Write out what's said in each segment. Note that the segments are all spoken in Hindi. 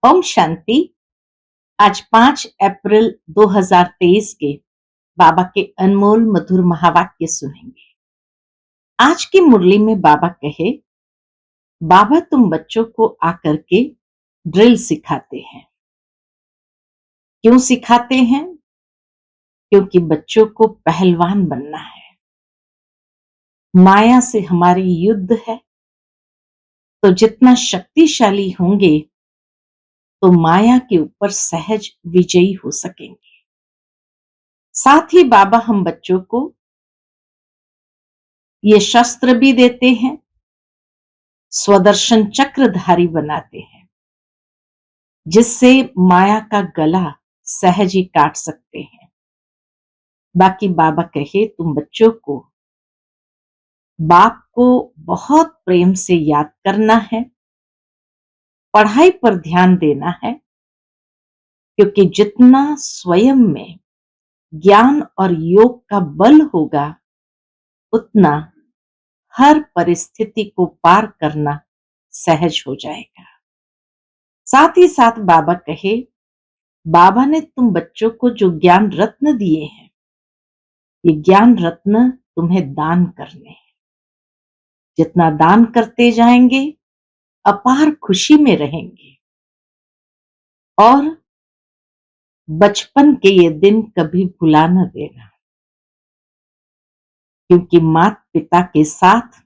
ओम शांति। आज 5 अप्रैल 2023 के बाबा के अनमोल मधुर महावाक्य सुनेंगे। आज की मुरली में बाबा कहे, बाबा तुम बच्चों को आकर के ड्रिल सिखाते हैं। क्यों सिखाते हैं? क्योंकि बच्चों को पहलवान बनना है। माया से हमारी युद्ध है, तो जितना शक्तिशाली होंगे तो माया के ऊपर सहज विजयी हो सकेंगे। साथ ही बाबा हम बच्चों को ये शस्त्र भी देते हैं, स्वदर्शन चक्रधारी बनाते हैं, जिससे माया का गला सहज ही काट सकते हैं। बाकी बाबा कहे तुम बच्चों को बाप को बहुत प्रेम से याद करना है, पढ़ाई पर ध्यान देना है, क्योंकि जितना स्वयं में ज्ञान और योग का बल होगा, उतना हर परिस्थिति को पार करना सहज हो जाएगा। साथ ही साथ बाबा कहे, बाबा ने तुम बच्चों को जो ज्ञान रत्न दिए हैं, ये ज्ञान रत्न तुम्हें दान करने हैं। जितना दान करते जाएंगे, अपार खुशी में रहेंगे और बचपन के ये दिन कभी भुला न देना, क्योंकि माता पिता के साथ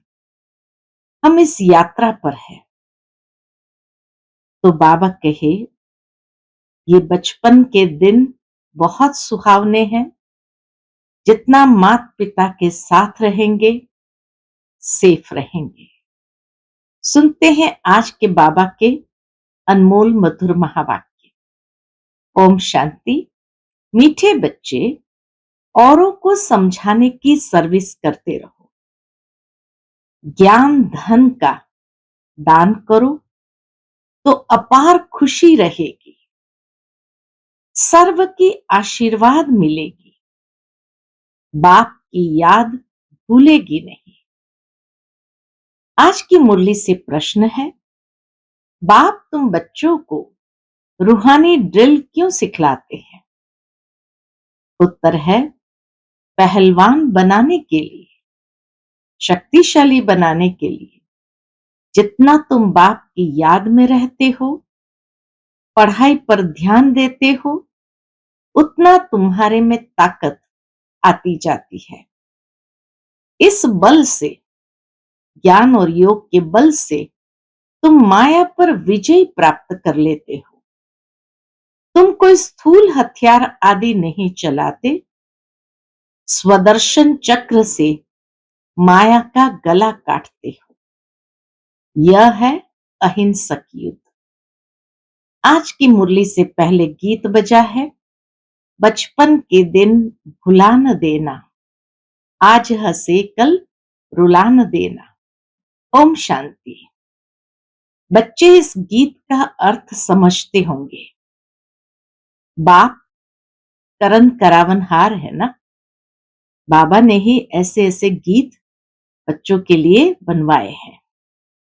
हम इस यात्रा पर हैं। तो बाबा कहे, ये बचपन के दिन बहुत सुहावने हैं। जितना माता पिता के साथ रहेंगे, सेफ रहेंगे। सुनते हैं आज के बाबा के अनमोल मधुर महावाक्य। ओम शांति। मीठे बच्चे, औरों को समझाने की सर्विस करते रहो। ज्ञान धन का दान करो तो अपार खुशी रहेगी, सर्व की आशीर्वाद मिलेगी, बाप की याद भूलेगी नहीं। आज की मुरली से प्रश्न है, बाप तुम बच्चों को रूहानी ड्रिल क्यों सिखलाते हैं? उत्तर है, पहलवान बनाने के लिए, शक्तिशाली बनाने के लिए। जितना तुम बाप की याद में रहते हो, पढ़ाई पर ध्यान देते हो, उतना तुम्हारे में ताकत आती जाती है। इस बल से, ज्ञान और योग के बल से तुम माया पर विजय प्राप्त कर लेते हो। तुम कोई स्थूल हथियार आदि नहीं चलाते, स्वदर्शन चक्र से माया का गला काटते हो। यह है अहिंसक युद्ध। आज की मुरली से पहले गीत बजा है, बचपन के दिन भुला न देना, आज हंसे कल रुला न देना। ओम शांति। बच्चे इस गीत का अर्थ समझते होंगे। बाप करण करावनहार है ना। बाबा ने ही ऐसे ऐसे गीत बच्चों के लिए बनवाए हैं।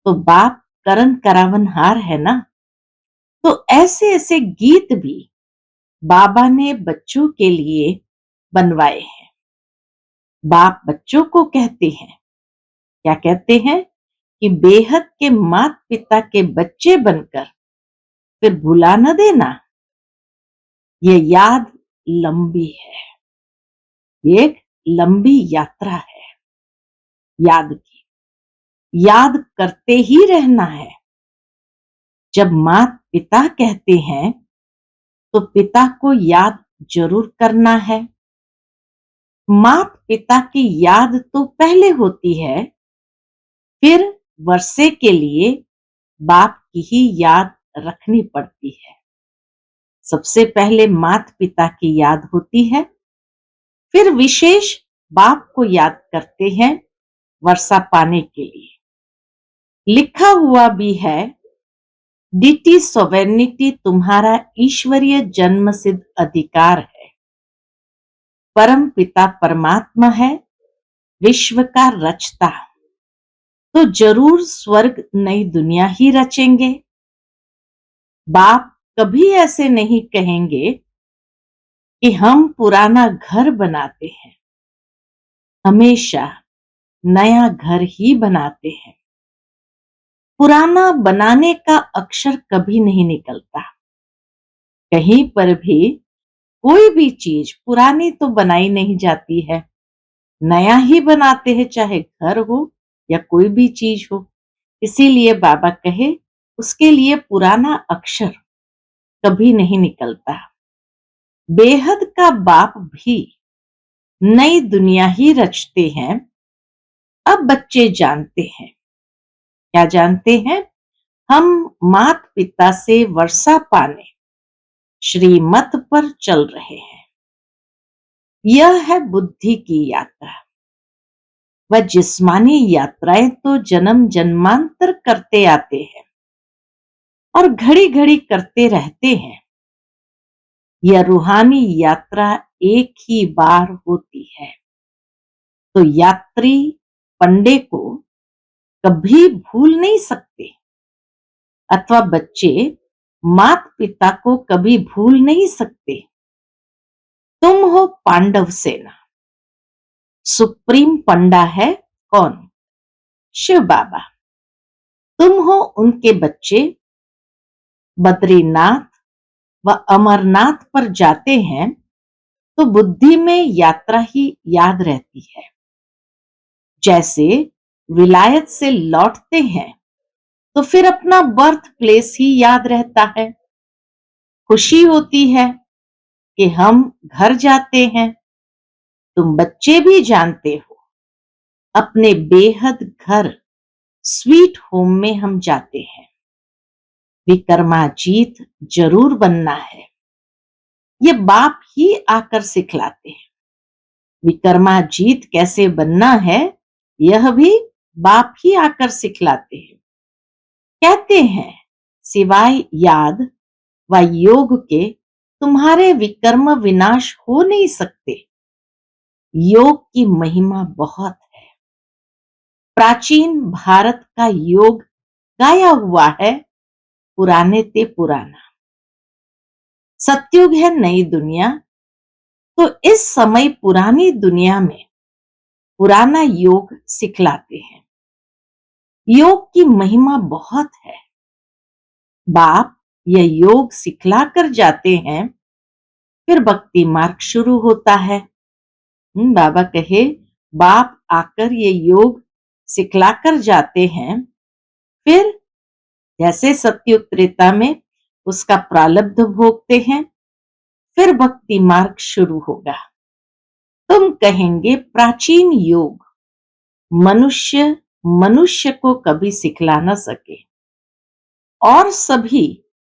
तो बाप करण करावनहार है ना, तो ऐसे ऐसे गीत भी बाबा ने बच्चों के लिए बनवाए हैं। बाप बच्चों को कहते हैं, क्या कहते हैं कि बेहद के माता पिता के बच्चे बनकर फिर भुला न देना। ये याद लंबी है, ये एक लंबी यात्रा है। याद की याद करते ही रहना है। जब माता पिता कहते हैं तो पिता को याद जरूर करना है। माता पिता की याद तो पहले होती है, फिर वर्षे के लिए बाप की ही याद रखनी पड़ती है। सबसे पहले माता पिता की याद होती है, फिर विशेष बाप को याद करते हैं वर्षा पाने के लिए। लिखा हुआ भी है, डीटी सोवेनिटी तुम्हारा ईश्वरीय जन्म सिद्ध अधिकार है। परम पिता परमात्मा है, विश्व का रचता, तो जरूर स्वर्ग नई दुनिया ही रचेंगे। बाप कभी ऐसे नहीं कहेंगे कि हम पुराना घर बनाते हैं। हमेशा नया घर ही बनाते हैं। पुराना बनाने का अक्षर कभी नहीं निकलता। कहीं पर भी कोई भी चीज पुरानी तो बनाई नहीं जाती है। नया ही बनाते हैं, चाहे घर हो या कोई भी चीज हो। इसीलिए बाबा कहे उसके लिए पुराना अक्षर कभी नहीं निकलता। बेहद का बाप भी नई दुनिया ही रचते हैं। अब बच्चे जानते हैं। क्या जानते हैं? हम मात पिता से वर्षा पाने श्रीमत पर चल रहे हैं। यह है बुद्धि की यात्रा। वह जिस्मानी यात्राएं तो जन्म जन्मांतर करते आते हैं और घड़ी घड़ी करते रहते हैं। यह रूहानी यात्रा एक ही बार होती है। तो यात्री पंडे को कभी भूल नहीं सकते, अथवा बच्चे मात पिता को कभी भूल नहीं सकते। तुम हो पांडव सेना। सुप्रीम पंडा है कौन? शिव बाबा। तुम हो उनके बच्चे। बद्रीनाथ व अमरनाथ पर जाते हैं तो बुद्धि में यात्रा ही याद रहती है। जैसे विलायत से लौटते हैं तो फिर अपना बर्थ प्लेस ही याद रहता है। खुशी होती है कि हम घर जाते हैं। तुम बच्चे भी जानते हो, अपने बेहद घर स्वीट होम में हम जाते हैं। विक्रमाजीत जरूर बनना है। ये बाप ही आकर सिखलाते हैं। विक्रमाजीत कैसे बनना है, यह भी बाप ही आकर सिखलाते हैं। कहते हैं सिवाय याद व योग के तुम्हारे विकर्म विनाश हो नहीं सकते। योग की महिमा बहुत है। प्राचीन भारत का योग गाया हुआ है, पुराने ते पुराना। सतयुग है नई दुनिया, तो इस समय पुरानी दुनिया में पुराना योग सिखलाते हैं। योग की महिमा बहुत है। बाप यह योग सिखला कर जाते हैं, फिर भक्ति मार्ग शुरू होता है। बाबा कहे बाप आकर ये योग सिखलाकर जाते हैं, फिर जैसे सतयुग त्रेता में उसका प्रारब्ध भोगते हैं, फिर भक्ति मार्ग शुरू होगा। तुम कहेंगे प्राचीन योग मनुष्य मनुष्य को कभी सिखला न सके, और सभी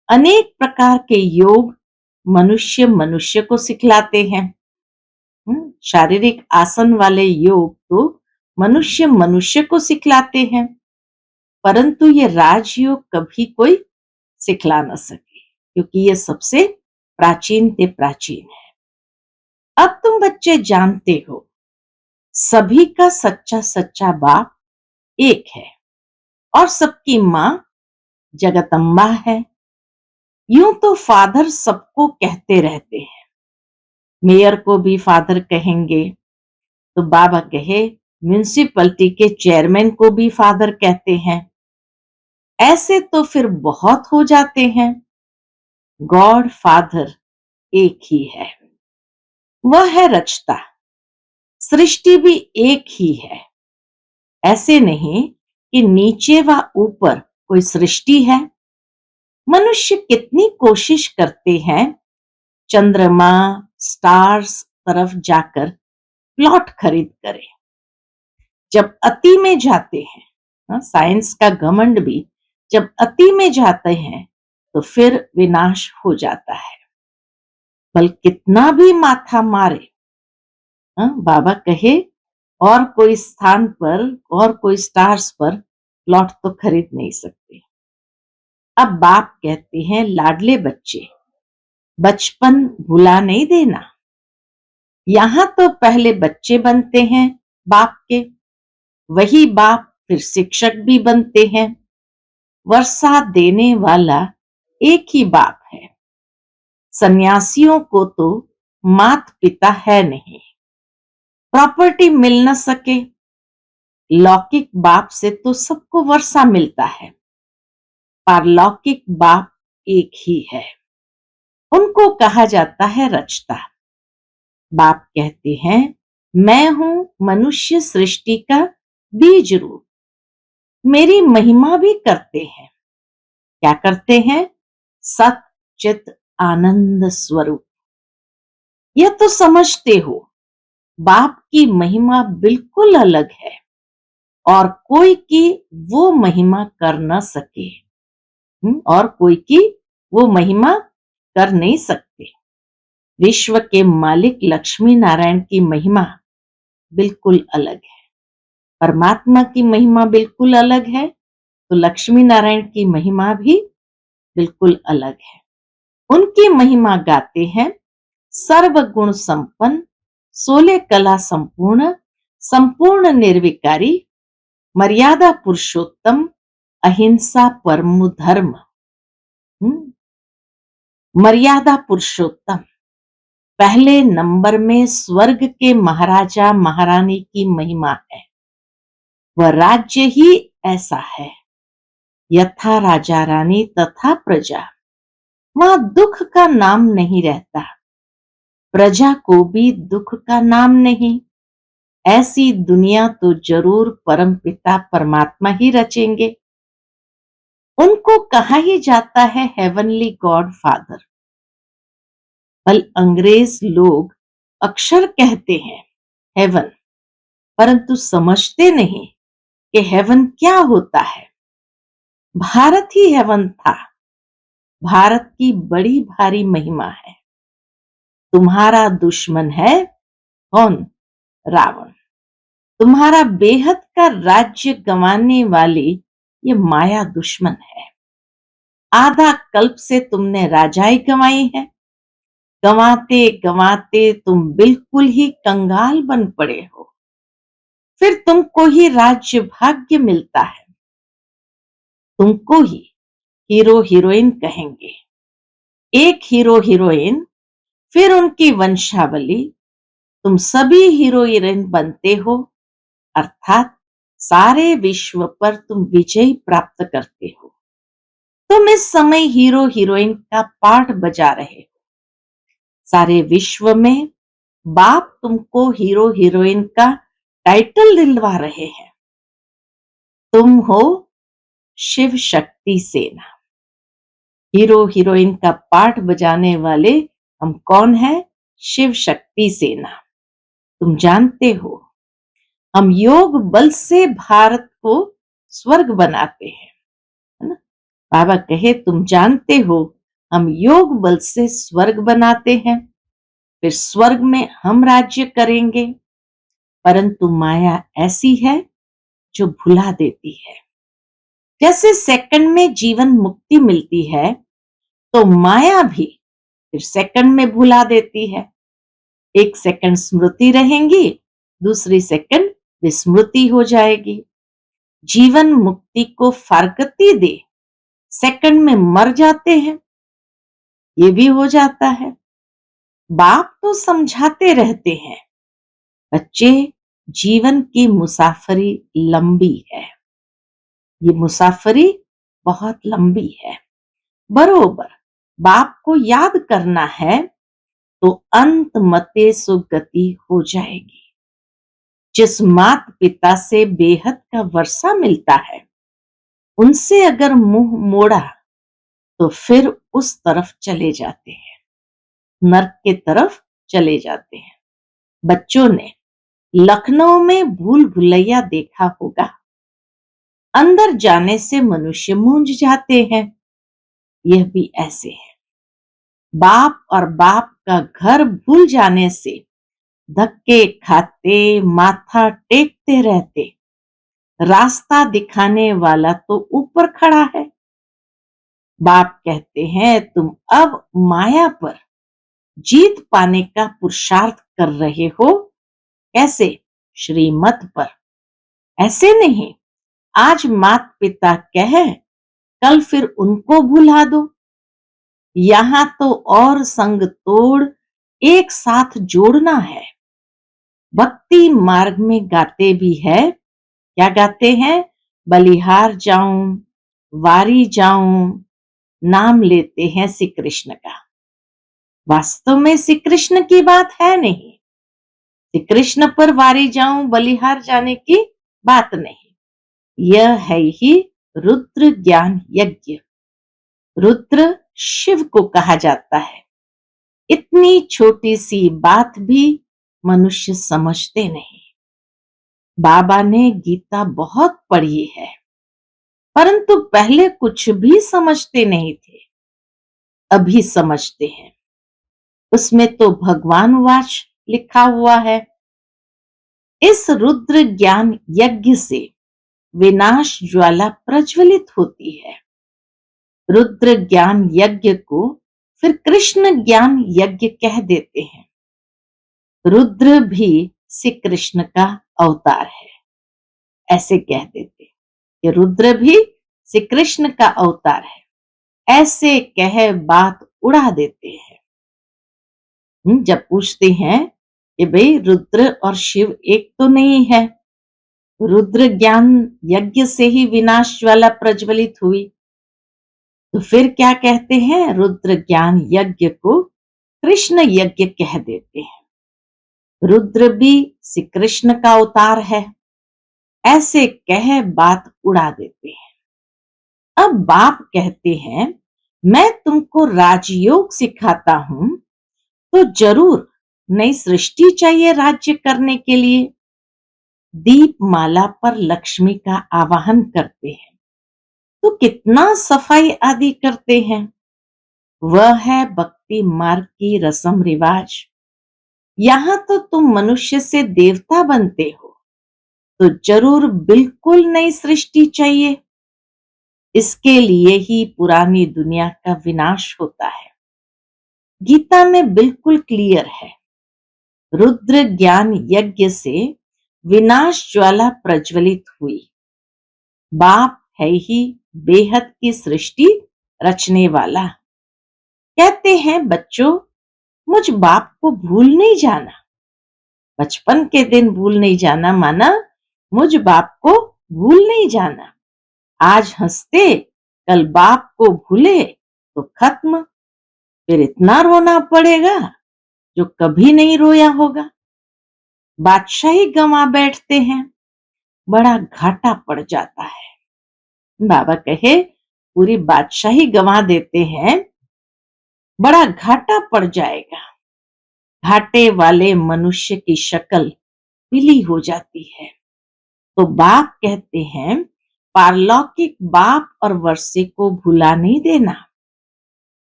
अनेक प्रकार के योग मनुष्य मनुष्य को सिखलाते हैं। शारीरिक आसन वाले योग तो मनुष्य मनुष्य को सिखलाते हैं, परंतु ये राजयोग कभी कोई सिखला न सके, क्योंकि ये सबसे प्राचीन ते प्राचीन है। अब तुम बच्चे जानते हो, सभी का सच्चा सच्चा बाप एक है और सबकी मां जगदम्बा है। यूं तो फादर सबको कहते रहते हैं। मेयर को भी फादर कहेंगे, तो बाबा कहे म्युनिसिपैलिटी के चेयरमैन को भी फादर कहते हैं। ऐसे तो फिर बहुत हो जाते हैं। गॉड फादर एक ही है। वह है रचता। सृष्टि भी एक ही है। ऐसे नहीं कि नीचे व ऊपर कोई सृष्टि है। मनुष्य कितनी कोशिश करते हैं चंद्रमा स्टार्स तरफ जाकर प्लॉट खरीद करें। जब अति में जाते हैं, साइंस का घमंड भी जब अति में जाते हैं तो फिर विनाश हो जाता है। बल कितना भी माथा मारे, बाबा कहे और कोई स्थान पर और कोई स्टार्स पर प्लॉट तो खरीद नहीं सकते। अब बाप कहते हैं लाडले बच्चे, बचपन भुला नहीं देना। यहां तो पहले बच्चे बनते हैं बाप के, वही बाप फिर शिक्षक भी बनते हैं। वर्षा देने वाला एक ही बाप है। सन्यासियों को तो मात पिता है नहीं, प्रॉपर्टी मिल न सके, लौकिक बाप से तो सबको वर्षा मिलता है, पारलौकिक बाप एक ही है। उनको कहा जाता है रचता। बाप कहते हैं, मैं हूं मनुष्य सृष्टि का बीज रूप, मेरी महिमा भी करते हैं। क्या करते हैं? सत चित आनंद स्वरूप। यह तो समझते हो, बाप की महिमा बिल्कुल अलग है और कोई की वो महिमा कर न सके। और कोई की वो महिमा कर नहीं सकते। विश्व के मालिक लक्ष्मी नारायण की महिमा बिल्कुल अलग है। परमात्मा की महिमा बिल्कुल अलग है, तो लक्ष्मी नारायण की महिमा भी बिल्कुल अलग है। उनकी महिमा गाते हैं, सर्वगुण संपन्न, 16 कला संपूर्ण, संपूर्ण निर्विकारी, मर्यादा पुरुषोत्तम, अहिंसा परम धर्म। मर्यादा पुरुषोत्तम, पहले नंबर में स्वर्ग के महाराजा महारानी की महिमा है। वह राज्य ही ऐसा है, यथा राजा रानी तथा प्रजा। वहां दुख का नाम नहीं रहता, प्रजा को भी दुख का नाम नहीं। ऐसी दुनिया तो जरूर परमपिता परमात्मा ही रचेंगे। उनको कहा ही जाता है हेवनली गॉड फादर। बल अंग्रेज लोग अक्षर कहते हैं हेवन, परंतु समझते नहीं कि हेवन क्या होता है। भारत ही हेवन था। भारत की बड़ी भारी महिमा है। तुम्हारा दुश्मन है कौन? रावण। तुम्हारा बेहद का राज्य गंवाने वाली ये माया दुश्मन है। आधा कल्प से तुमने राजाई गंवाई है। गंवाते गंवाते तुम बिल्कुल ही कंगाल बन पड़े हो। फिर तुमको ही राज्य भाग्य मिलता है। तुमको ही हीरो हीरोइन कहेंगे। एक हीरो हीरोइन, फिर उनकी वंशावली, तुम सभी हीरो हीरोइन बनते हो, अर्थात सारे विश्व पर तुम विजय प्राप्त करते हो। तुम इस समय हीरो हीरोइन का पार्ट बजा रहे हो। सारे विश्व में बाप तुमको हीरो हीरोइन का टाइटल दिलवा रहे हैं। तुम हो शिव शक्ति सेना। हीरो हीरोइन का पार्ट बजाने वाले हम कौन है? शिव शक्ति सेना। तुम जानते हो, हम योग बल से भारत को स्वर्ग बनाते हैं, है ना? बाबा कहे, तुम जानते हो हम योग बल से स्वर्ग बनाते हैं, फिर स्वर्ग में हम राज्य करेंगे। परंतु माया ऐसी है जो भुला देती है। जैसे सेकंड में जीवन मुक्ति मिलती है, तो माया भी फिर सेकंड में भुला देती है। एक सेकंड स्मृति रहेंगी, दूसरी सेकंड विस्मृति हो जाएगी। जीवन मुक्ति को फारकती दे, सेकंड में मर जाते हैं, ये भी हो जाता है। बाप तो समझाते रहते हैं, बच्चे जीवन की मुसाफरी लंबी है। ये मुसाफरी बहुत लंबी है। बरोबर बाप को याद करना है तो अंत मते सुगति हो जाएगी। जिस मात पिता से बेहद का वर्षा मिलता है, उनसे अगर मुंह मोड़ा तो फिर उस तरफ चले जाते हैं, नर्क के तरफ चले जाते हैं। बच्चों ने लखनऊ में भूल भुलैया देखा होगा। अंदर जाने से मनुष्य मूंझ जाते हैं। यह भी ऐसे है। बाप और बाप का घर भूल जाने से धक्के खाते, माथा टेकते रहते। रास्ता दिखाने वाला तो ऊपर खड़ा है। बाप कहते हैं, तुम अब माया पर जीत पाने का पुरुषार्थ कर रहे हो। कैसे? श्रीमत पर। ऐसे नहीं आज मात पिता कहे, कल फिर उनको भुला दो। यहाँ तो और संग तोड़ एक साथ जोड़ना है। भक्ति मार्ग में गाते भी है, क्या गाते हैं? बलिहार जाऊं, वारी जाऊं, नाम लेते हैं श्री कृष्ण का। वास्तव में श्री कृष्ण की बात है नहीं, श्री कृष्ण पर वारी जाऊं बलिहार जाने की बात नहीं। यह है ही रुद्र ज्ञान यज्ञ। रुद्र शिव को कहा जाता है। इतनी छोटी सी बात भी मनुष्य समझते नहीं। बाबा ने गीता बहुत पढ़ी है, परंतु पहले कुछ भी समझते नहीं थे, अभी समझते हैं। उसमें तो भगवान वाच लिखा हुआ है। इस रुद्र ज्ञान यज्ञ से विनाश ज्वाला प्रज्वलित होती है। रुद्र ज्ञान यज्ञ को फिर कृष्ण ज्ञान यज्ञ कह देते हैं। रुद्र भी श्री कृष्ण का अवतार है, ऐसे कह देते कि रुद्र भी श्री कृष्ण का अवतार है, ऐसे कह बात उड़ा देते हैं। जब पूछते हैं कि भाई रुद्र और शिव एक तो नहीं है, रुद्र ज्ञान यज्ञ से ही विनाश ज्वाला प्रज्वलित हुई, तो फिर क्या कहते हैं? रुद्र ज्ञान यज्ञ को कृष्ण यज्ञ कह देते हैं। रुद्र भी श्री कृष्ण का अवतार है, ऐसे कह बात उड़ा देते हैं। अब बाप कहते हैं, मैं तुमको राजयोग सिखाता हूं, तो जरूर नई सृष्टि चाहिए राज्य करने के लिए। दीपमाला पर लक्ष्मी का आवाहन करते हैं, तो कितना सफाई आदि करते हैं। वह है भक्ति मार्ग की रस्म रिवाज। यहाँ तो तुम मनुष्य से देवता बनते हो, तो जरूर बिल्कुल नई सृष्टि चाहिए। इसके लिए ही पुरानी दुनिया का विनाश होता है। गीता में बिल्कुल क्लियर है, रुद्र ज्ञान यज्ञ से विनाश ज्वाला प्रज्वलित हुई। बाप है ही बेहद की सृष्टि रचने वाला। कहते हैं, बच्चों मुझ बाप को भूल नहीं जाना। बचपन के दिन भूल नहीं जाना माना मुझ बाप को भूल नहीं जाना। आज हंसते कल बाप को भूले तो खत्म, फिर इतना रोना पड़ेगा जो कभी नहीं रोया होगा। बादशाही गंवा बैठते हैं, बड़ा घाटा पड़ जाता है। बाबा कहे पूरी बादशाही गंवा देते हैं, बड़ा घाटा पड़ जाएगा। घाटे वाले मनुष्य की शक्ल पीली हो जाती है। तो बाप कहते हैं, पारलौकिक बाप और वर्षे को भुला नहीं देना।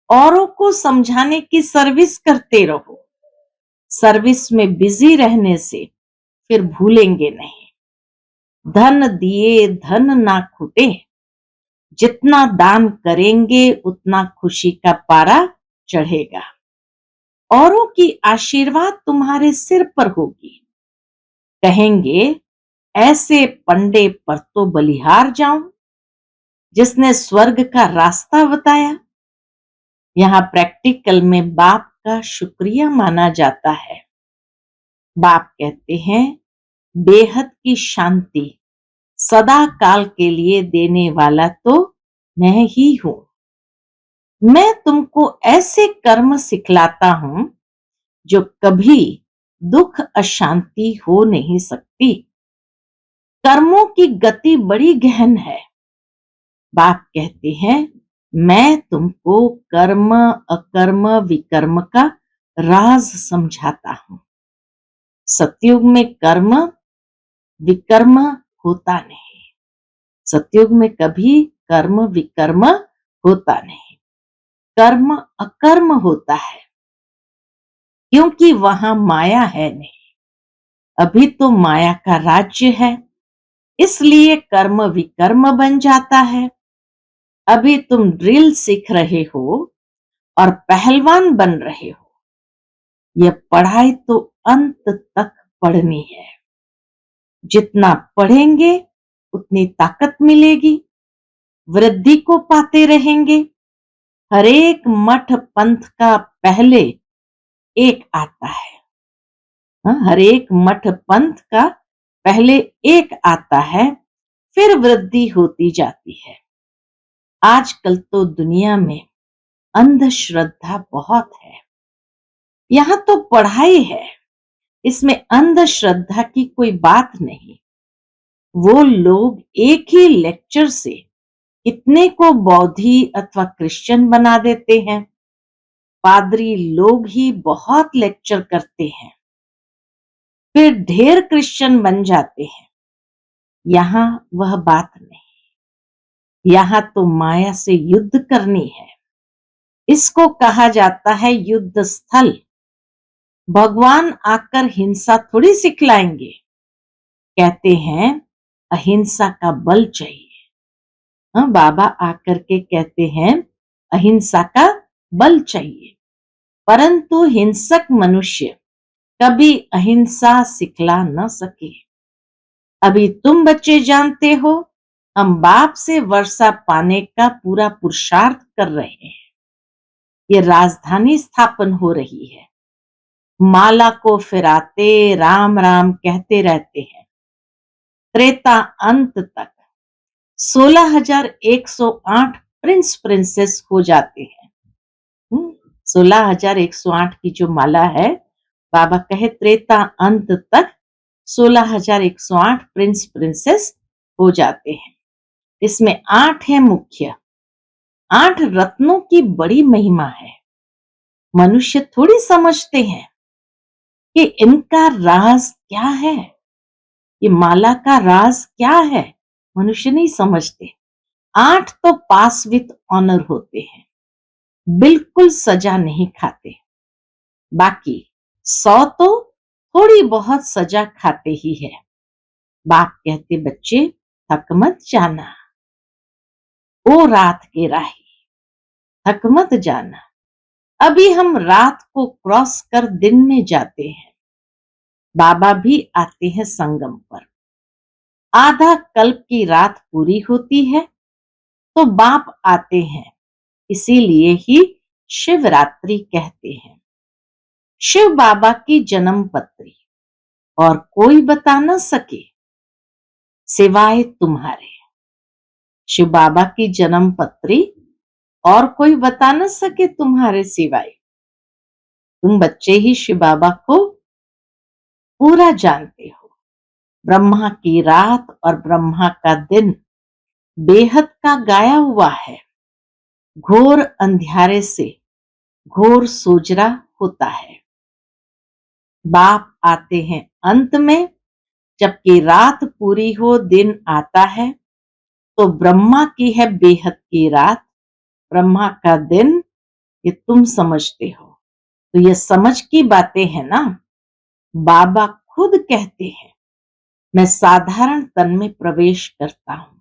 औरों को समझाने की सर्विस करते रहो। सर्विस में बिजी रहने से फिर भूलेंगे नहीं। धन दिए धन ना खुटे, जितना दान करेंगे उतना खुशी का पारा चढ़ेगा। औरों की आशीर्वाद तुम्हारे सिर पर होगी। कहेंगे ऐसे पंडे पर तो बलिहार जाऊं, जिसने स्वर्ग का रास्ता बताया। यहाँ प्रैक्टिकल में बाप का शुक्रिया माना जाता है। बाप कहते हैं, बेहद की शांति सदा काल के लिए देने वाला तो मैं ही हूं। मैं तुमको ऐसे कर्म सिखलाता हूं जो कभी दुख अशांति हो नहीं सकती। कर्मों की गति बड़ी गहन है। बाप कहते हैं, मैं तुमको कर्म अकर्म विकर्म का राज समझाता हूं। सतयुग में कर्म विकर्म होता नहीं। सतयुग में कभी कर्म विकर्म होता नहीं। कर्म अकर्म होता है, क्योंकि वहां माया है नहीं। अभी तो माया का राज्य है, इसलिए कर्म विकर्म बन जाता है। अभी तुम ड्रिल सीख रहे हो और पहलवान बन रहे हो। यह पढ़ाई तो अंत तक पढ़नी है। जितना पढ़ेंगे उतनी ताकत मिलेगी, वृद्धि को पाते रहेंगे। हरेक मठ पंथ का पहले एक आता है। हाँ, हरेक मठ पंथ का पहले एक आता है, फिर वृद्धि होती जाती है। आजकल तो दुनिया में अंधश्रद्धा बहुत है। यहाँ तो पढ़ाई है, इसमें अंधश्रद्धा की कोई बात नहीं। वो लोग एक ही लेक्चर से कितने को बौद्धि अथवा क्रिश्चियन बना देते हैं। पादरी लोग ही बहुत लेक्चर करते हैं, फिर ढेर क्रिश्चियन बन जाते हैं। यहाँ वह बात नहीं। यहाँ तो माया से युद्ध करनी है। इसको कहा जाता है युद्ध स्थल। भगवान आकर हिंसा थोड़ी सिखलाएंगे। कहते हैं अहिंसा का बल चाहिए। हाँ, बाबा आकर के कहते हैं अहिंसा का बल चाहिए, परंतु हिंसक मनुष्य कभी अहिंसा सिखला न सके। अभी तुम बच्चे जानते हो, हम बाप से वर्षा पाने का पूरा पुरुषार्थ कर रहे हैं। ये राजधानी स्थापन हो रही है। माला को फिराते राम राम कहते रहते हैं। त्रेता अंत तक 16,108 प्रिंस प्रिंसेस हो जाते हैं। 16,108 की जो माला है, बाबा कहे त्रेता अंत तक 16,108 प्रिंस प्रिंसेस हो जाते हैं। इसमें 8 है मुख्य। 8 रत्नों की बड़ी महिमा है। मनुष्य थोड़ी समझते हैं कि इनका राज क्या है, ये माला का राज क्या है। मनुष्य नहीं समझते। 8 तो पास विथ ऑनर होते हैं, बिल्कुल सजा नहीं खाते। बाकी 100 तो थोड़ी बहुत सजा खाते ही है। बाप कहते बच्चे थक मत जाना, ओ रात के राही थक मत जाना। अभी हम रात को क्रॉस कर दिन में जाते हैं। बाबा भी आते हैं संगम पर। आधा कल्प की रात पूरी होती है तो बाप आते हैं। इसीलिए ही शिवरात्रि कहते हैं। शिव बाबा की जन्म पत्री और कोई बता न सके सिवाय तुम्हारे। शिव बाबा की जन्म पत्री और कोई बता न सके तुम्हारे सिवाय। तुम बच्चे ही शिव बाबा को पूरा जानते हो। ब्रह्मा की रात और ब्रह्मा का दिन बेहद का गाया हुआ है। घोर अंधियारे से घोर सोजरा होता है। बाप आते हैं अंत में, जबकि रात पूरी हो दिन आता है। तो ब्रह्मा की है बेहद की रात, ब्रह्मा का दिन, ये तुम समझते हो। तो ये समझ की बातें हैं ना। बाबा खुद कहते हैं मैं साधारण तन में प्रवेश करता हूं।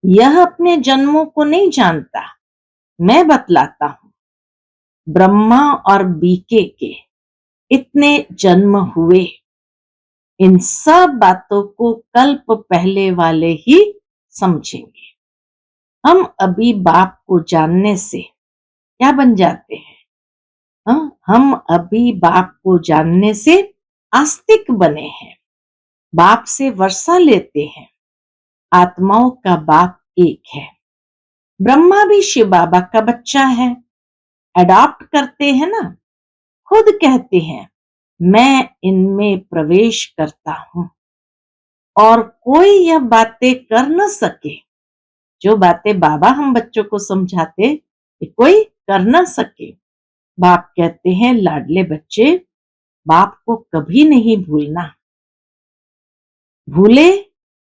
यह अपने जन्मों को नहीं जानता, मैं बतलाता हूं। ब्रह्मा और बीके के इतने जन्म हुए, इन सब बातों को कल्प पहले वाले ही समझेंगे। हम अभी बाप को जानने से क्या बन जाते हैं? हम अभी बाप को जानने से आस्तिक बने हैं। बाप से वर्षा लेते हैं। आत्माओं का बाप एक है। ब्रह्मा भी शिव बाबा का बच्चा है। अडॉप्ट करते हैं ना। खुद कहते हैं मैं इनमें प्रवेश करता हूं और कोई यह बातें कर न सके। जो बातें बाबा हम बच्चों को समझाते कि कोई कर न सके। बाप कहते हैं लाडले बच्चे, बाप को कभी नहीं भूलना। भूले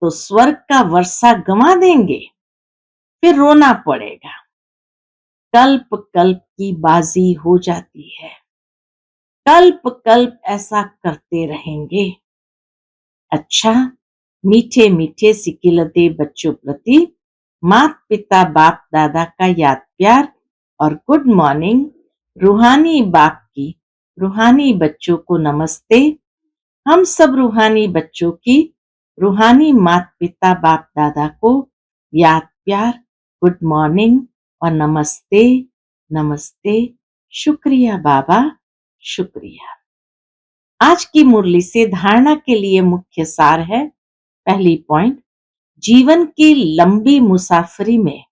तो स्वर्ग का वर्षा गंवा देंगे, फिर रोना पड़ेगा। कल्प कल्प की बाजी हो जाती है। कल्प कल्प ऐसा करते रहेंगे। अच्छा, मीठे मीठे सिकिलते बच्चों प्रति माता पिता बाप दादा का याद प्यार और गुड मॉर्निंग। रूहानी बाप की रूहानी बच्चों को नमस्ते। हम सब रूहानी बच्चों की रूहानी माता पिता बाप दादा को याद प्यार, गुड मॉर्निंग और नमस्ते। नमस्ते, शुक्रिया बाबा, शुक्रिया। आज की मुरली से धारणा के लिए मुख्य सार है। पहली पॉइंट, जीवन की लंबी मुसाफरी में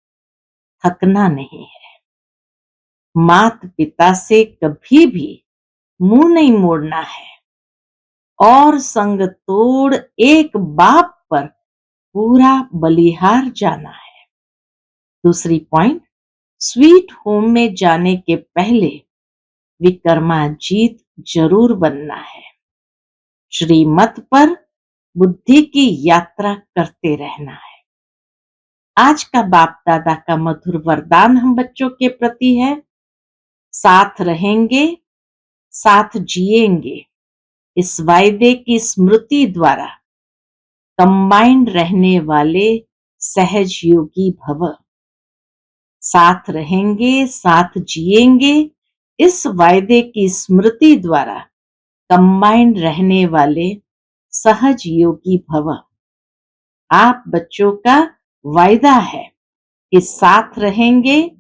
थकना नहीं है। माता पिता से कभी भी मुंह नहीं मोड़ना है और संग तोड़ एक बाप पर पूरा बलिहार जाना है। दूसरी पॉइंट, स्वीट होम में जाने के पहले विक्रमाजीत जरूर बनना है। श्रीमत पर बुद्धि की यात्रा करते रहना है। आज का बाप दादा का मधुर वरदान हम बच्चों के प्रति है, साथ रहेंगे, साथ जिएंगे। इस वायदे की स्मृति द्वारा कंबाइंड रहने वाले सहज योगी भव। साथ रहेंगे, साथ जिएंगे, इस वायदे की स्मृति द्वारा कंबाइंड रहने वाले सहज योगी भव। आप बच्चों का वायदा है कि साथ रहेंगे,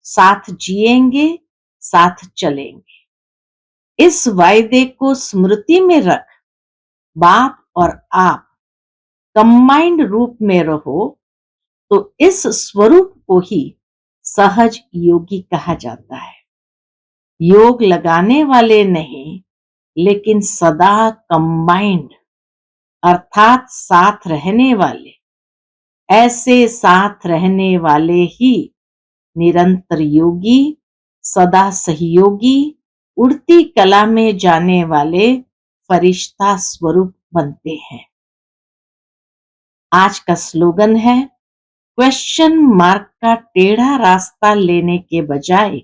साथ जिएंगे, साथ चलेंगे। इस वायदे को स्मृति में रख बाप और आप कंबाइंड रूप में रहो, तो इस स्वरूप को ही सहज योगी कहा जाता है। योग लगाने वाले नहीं, लेकिन सदा कंबाइंड अर्थात साथ रहने वाले। ऐसे साथ रहने वाले ही निरंतर योगी, सदा सहयोगी, उड़ती कला में जाने वाले फरिश्ता स्वरूप बनते हैं। आज का स्लोगन है, क्वेश्चन मार्क का टेढ़ा रास्ता लेने के बजाय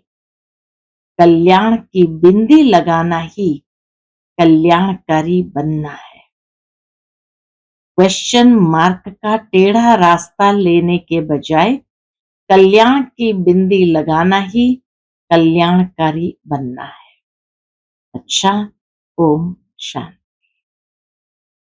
कल्याण की बिंदी लगाना ही कल्याणकारी बनना है। क्वेश्चन मार्क का टेढ़ा रास्ता लेने के बजाय कल्याण की बिंदी लगाना ही कल्याणकारी बनना है। अच्छा, ओम शांति।